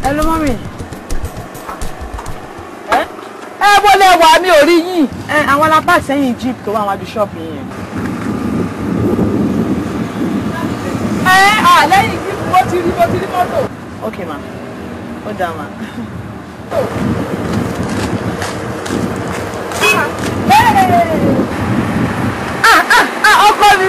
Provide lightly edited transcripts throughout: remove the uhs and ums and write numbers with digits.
Hello, mommy. Wọlé wà mí ò rí yín. Àwọn alápá sẹ́yìn jeep tó wà wájú shop yẹn. Lẹ́yìn jeep mo ti rí mọ́tò. Okay, ma. Ó dáa, ma. Ọkọ mi.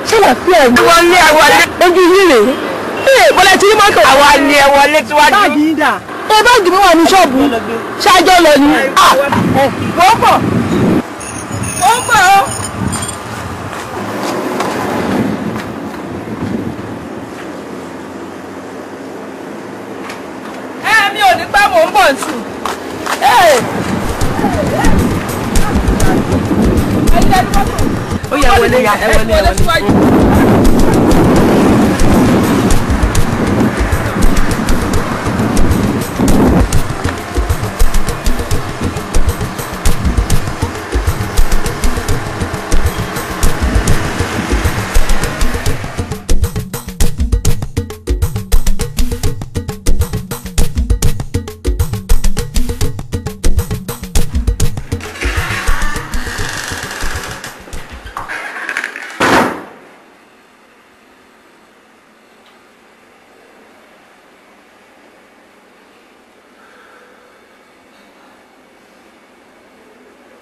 Ṣé lè fi ẹ̀ wọlé ojú yín rèé? Bọ́lá ti rí mọ́tò. Àwa ni ẹ wọlé síwájú. Báàgì yín dà. Báàgì mi wà ní ṣọ́ọ̀bù. Ṣáájọ́ lọ ni. Wọ́n pọ̀. Mi ò ní pẹ́ mò ń bọ̀ sí. Ó yẹ wọlé ya ẹ wọlé.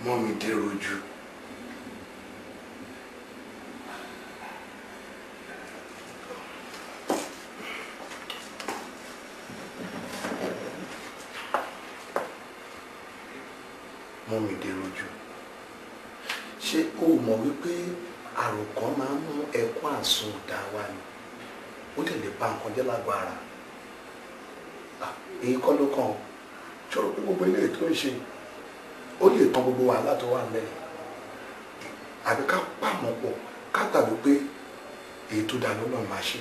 Mọ́mì dèrò jù. Mọ́mì dèrò jù. Ṣé o mọ̀ wípé àròkàn máa ń mú ẹkún àsundà wá ni? Ó dẹ̀ lè ba nǹkan jẹ́ lágọ̀ọ́ ara. Èyí kọ́ ló kàn. Ṣòro pé gbogbo ilé tó ń ṣe ó lè tán gbogbo wàhálà tó wà mẹ́rin. Àbí ká pàmò pọ̀ ká gbàgbé pé èyí tó dáa lọ́nà máa ṣe.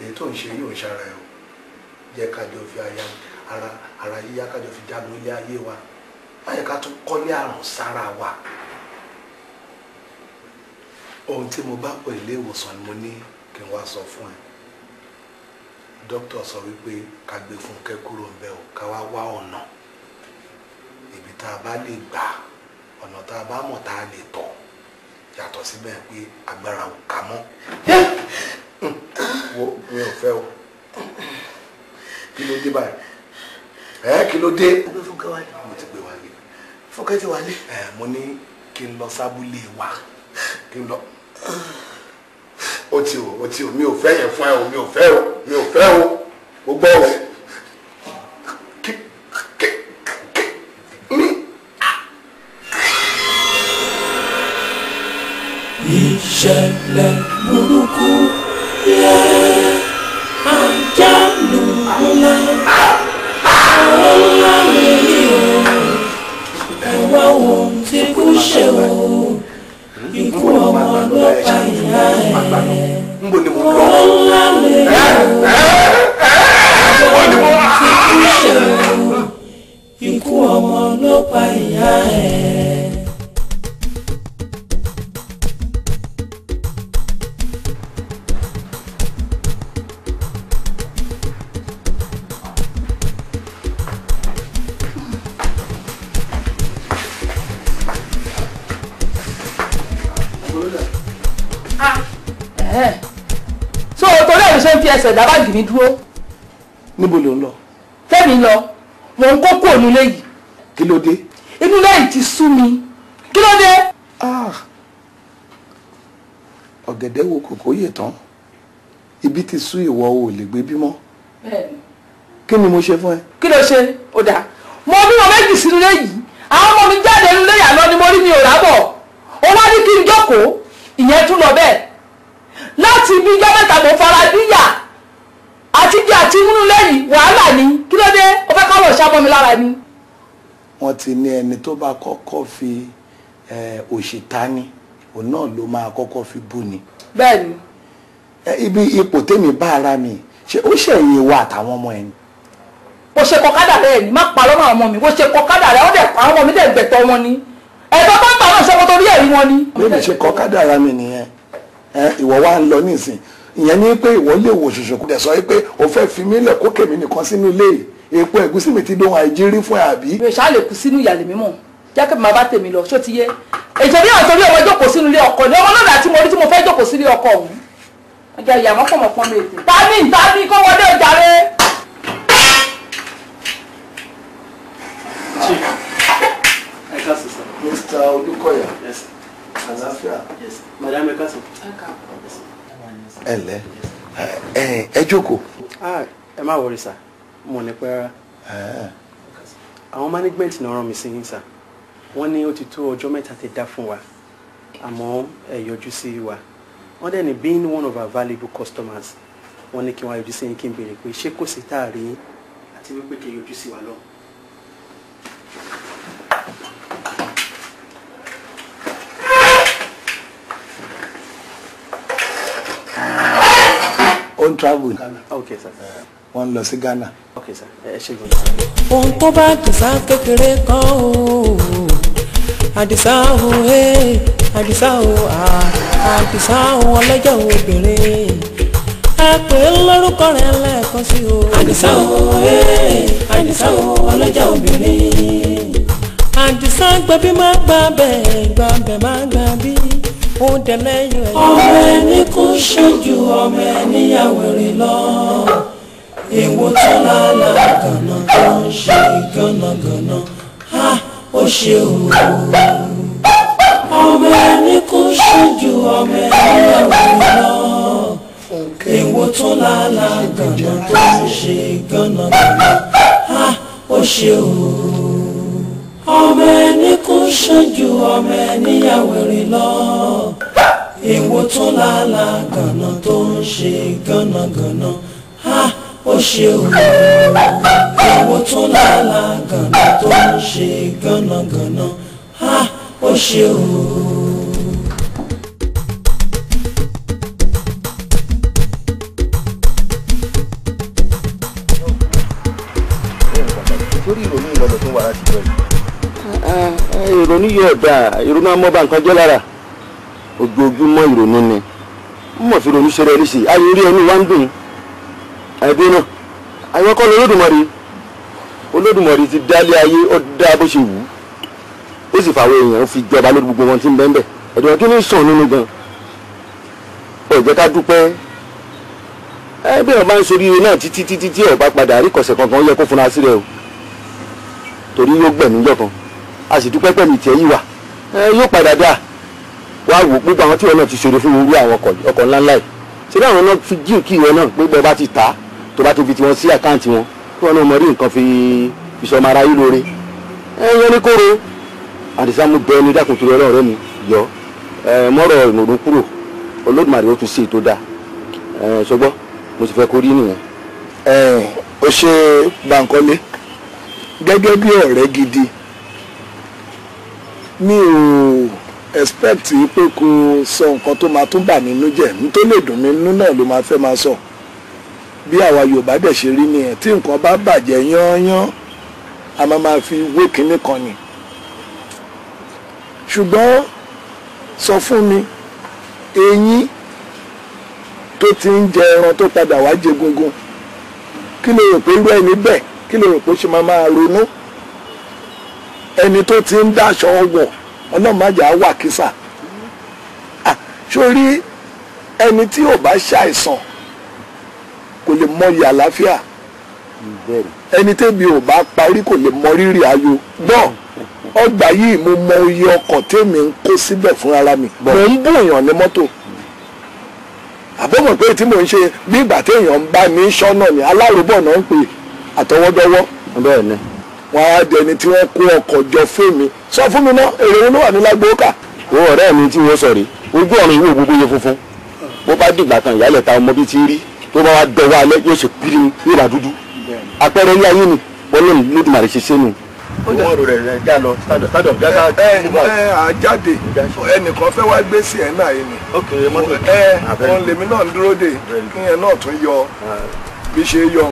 Èyí tó ń ṣe yóò ṣara ẹ̀ o. Jẹ́ kájọ fi ara yíyá kájọ fi jáde ilé ayé wa. Báyìí ká tún kọ́lé àrùn sára wa. Ohun tí mo bá pọ̀ ilé ìwòsàn ni mo ní kí n wá sọ fún ẹ. Dókítà sọ wípé ká gbé Fúnkẹ́ kúrò ń bẹ̀ o, ká wá wá ọ̀nà. Ibi tá a bá lè gbà, ọ̀nà tá a bá mọ̀ tá a lè tọ̀. Yàtọ̀ síbẹ̀ pé agbára ò ká mọ́. Wo mi ò fẹ́ o. Kí ló dé báyìí? Kí ló dé? Ó gbé Fúnkẹ́ wálé. Mo ti gbé wálé. Fúnkẹ́ ti wálé. Mo ní kí n lọ sábúlé wa. Kí n lọ. Ó ti o, mi ò fẹ́ yẹn fún ẹ o, mi ò fẹ́ o. Mo gbọ́ o. Ìṣẹ̀lẹ̀ burúkú yẹ àjálù ńlá àwọn ńlá lórí o ẹ̀wá wo tí kò ṣe o ikú ọmọ ló pa ìyá ẹ̀ wọ́n ńlá lórí o ẹ̀wá wo tí kò ṣe o ikú ọmọ ló pa ìyá ẹ̀. So torí ẹ̀ ṣe ń fi ẹsẹ̀ dá báàgì mi dúró. Níbo ló ń lọ? Fẹ́mi lọ, mò ń kó kúrò nílé yìí. Kí ló dé? Inú ilé yìí ti sú mi. Kí ló dé? Ọ̀gẹ̀dẹ̀ wo kòkó yè tán. Ibi ti sú ìwọ o lè gbé bímọ. Bẹ́ẹ̀ni. Kí ni mo ṣe fún ẹ? Kí ló ṣe? Ó dáa. Mo bí wọn méjì sínú ilé yìí. Àwọn ọmọ mi jáde nínú ilé yà lọ ni mo rí mi ò rábọ̀. Ó wá ní kí n jókòó. Ìyẹn tún lọ bẹ́ẹ̀. Láti ibi ijọ́ mẹ́ta mo fara bíyà. Àti bí àti múnú lẹ́yìn wàhálà ni. Kí ló dé? Ó fẹ́ káwọ̀ ṣàbọ̀ mi lára ni. wọ́n ti ní ẹni tó bá kọ́kọ́ fi òṣìta ni òun náà ló máa kọ́kọ́ fi bú ni. bẹ́ẹ̀ni. ibi ipò tèmi bá ara mi ṣe ó ṣẹ̀yìn ìwà àtàwọn ọmọ ẹni. bó ṣe kọkádà rẹ ni má parọ́ mọ́ àwọn ọmọ mi bó ṣe kọkádà rẹ ó dẹ̀ pa àwọn ọmọ mi dẹ̀ gbẹ̀tọ̀ wọn ni ẹ̀tọ́ tó ń pa náà ṣọwọ́ torí ẹ̀rí wọn ni. bí mi ṣe kọkádà ara mi nìyẹn ìwọ wa ń lọ nísìn ìyẹn ní pé ìwọ lè wò ṣoṣo kúdẹ̀ sọ pé o fẹ́ fi mí lẹ̀ kókè mi nìkan sínú ilé epo ẹ̀gúsí mi ti dóhun àìjírí fún ẹ àbí. mi ò ṣáà lè kú sínú ìyàlẹ̀ mímọ́ jẹ́ kí màá bá tèmi lọ ṣó ti yé èjèbí àwọn torí ọmọ jókòó sínú ilé ọkọ ni ọmọ náà tí mo rí tí mo fẹ́ jókòó sí ilé ọkọ ọ̀hún ọjà ìyàwó pọ̀mọ̀pọ̀ mi ètè tani kó wọlé ọjà rẹ. Mr. Olúkọ̀yà. Yes. Àlàáfíà. Yes. Madam Ekaso. Ẹ̀lẹ́ ẹ jókòó. Ẹ má worry sir, mo ní pẹ́ rárá. Àwọn management náà rán mi sí yín sir. Wọ́n ní ó ti tó ọjọ́ mẹ́ta tẹ́ dá fún wa, àmọ́ ẹ yọjú sí wa. Wọ́n dẹ̀ ní being one of our valuable customers, wọ́n ní kí wọ́n yọjú sí yín kí n béèrè pé ṣé kò sí táàrí yín àti wípé kí yọjú sí wa lọ. On travel. Okay sir. Wọ́n lọ sí Ghana. Okay sir. Ẹ ṣe gan. Ohun tó bá dùsá kékeré kan o Àdìsá o Àdìsá o Àdìsá o ọlọ́jọ́ obìnrin ẹ pè é lórúkọ rẹ̀ lẹ́ẹ̀kan sí o. Àdìsá o Àdìsá o ọlọ́jọ́ obìnrin Àdìsá gbẹ̀bí má gbà bẹ́ẹ̀ gbà bẹ́ẹ̀ má gbà bí ó dẹ̀lẹ́yìn ẹ̀. ọmọ ẹni kò ṣojú ọmọ ẹni yàwèrè lọ èwo tó lálá gànà tó ń ṣe gànàgànà ó ṣe òwò ọmọ ẹni kò ṣojú ọmọ ẹni yàwèrè lọ èwo tó lálá gànà tó ń ṣe gànàgànà ó ṣe òwò ọmọ ẹni kò ṣojú ọmọ ẹni yàwèrè lọ èwo tó lálá gànà tó ń ṣe gànàgànà ó ṣe òwò èwo tó lálá gànà tó ń ṣe gànàgànà ó ṣe òwò. torí ìrònú ìlọlọ tó wà láti bẹ̀rẹ̀. ìrònú yóò dáa ìrònú amọ́ba nǹkan jẹ́ lára ojoojúmọ́ ìrònú ni mọ̀ fi ronú ṣe rẹ̀ léṣe ayé orí ẹni wá ń dùn ẹbí náà àwọn kọ́ Olódùmarè ti dálé ayé ó dá bó ṣe wù ú ó sì fàwọn èèyàn fi jọba lórí gbogbo wọn tí ń bẹ́ẹ̀ bẹ́ẹ̀ ẹ̀dùn kí ní sàn nínú gan ó jẹ́ ká dúpẹ́ bí wọn bá ń sorí náà títí tí ọba padà rí kọ̀sẹ̀ kankan yẹ kó fúnra sí rẹ o torí yóò gbẹ̀mí jọ kan a sì dúpẹ́ pẹ̀lú tiẹ̀ yìí wà yóò padà dáa wá wò gbogbo àwọn tí wọn náà ti ṣòro fún irú àwọn ọkọ̀ ńláńlá yìí ṣé àwọn náà fi jíù kí ìwọ náà pé bẹ́ẹ̀ bá ti tà á tó bá ti fi tiwọn sí àkáǹtì wọn kí wọn náà mọ rí nǹkan fi ìṣọmọ ara yìí lóore yẹn ní kóró Àdìsá mú bẹ́ẹ̀ ní dákun torí ọlọ́run rẹ mi yọ mọ́rọ̀ ìrònú kúrò Olódùmarè ó tún sí ètò dáa ṣùgbọ́n mo sì fẹ́ kó rí nìyẹn. ó ṣe Bánkọ́lé gẹ́gẹ́ bí ọ̀rẹ́ gidi mi ò expect pé kó sọ nǹkan tó máa tún bà nínú jẹ́ nítorí lè dùn mí nínú náà ló máa fẹ́ máa sọ bí àwa Yorùbá dẹ̀ ṣe rí nìyẹn tí nǹkan bá bàjẹ́ yányán a máa fi wé kinní kan ni ṣùgbọ́n sọ fún mi eyín tó ti ń jẹ ẹran tó padà wá jẹ gungun kí ló rò pé irú ẹni bẹ́ẹ̀ kí ló rò pé ó ṣe máa ronú ẹni tó ti ń dáṣọ wọ̀ ọlọ́mọdé wà kísà sórí ẹni tí ò bá ṣàìsàn kò lè mọyì àlàáfíà ẹni tẹ́bi ò bá parí kò lè mọ rírì ayọ̀ gbọ́ ọgbà yìí mo mọ iye ọkọ̀ tèmi ń kó síbẹ̀ fún ara mi mo ń bùyàn ní mọ́tò àbọ̀mọ̀ pé tí mò ń ṣe bí ìgbà téèyàn ń bá ní sọ́nà ni aláròbọ̀ náà ń pè àtọwọ́dọ́wọ́ bẹ́ẹ̀ ni wọn á dẹni tí wọ́n kó ọkọ̀ jọ fún mi sọ fún mi náà èrè wọn ló wà ní lágbóòkà. owó ọ̀rẹ́ mi tí wọ́n sọ rí ojú ọ̀run ìwé gbogbo yẹ funfun bó bá dìgbà kan ìyálẹ̀ ta ọmọ bíi ti rí tó bá wá dọwọ́ alẹ́ yóò ṣe pírí yóò bá dúdú àpẹẹrẹ ilé ayé ni wọ́n lónìí Olódùmarè ṣe sẹ́nu owó rẹ̀ já lọ stand up jáde. àjáde ẹnìkan fẹ́ wá gbé sí ẹ̀ náà yìí ni. ok mọ́tò òun lèmi náà ń dúró dè kíyẹn náà tún yọ bí ṣe yọ.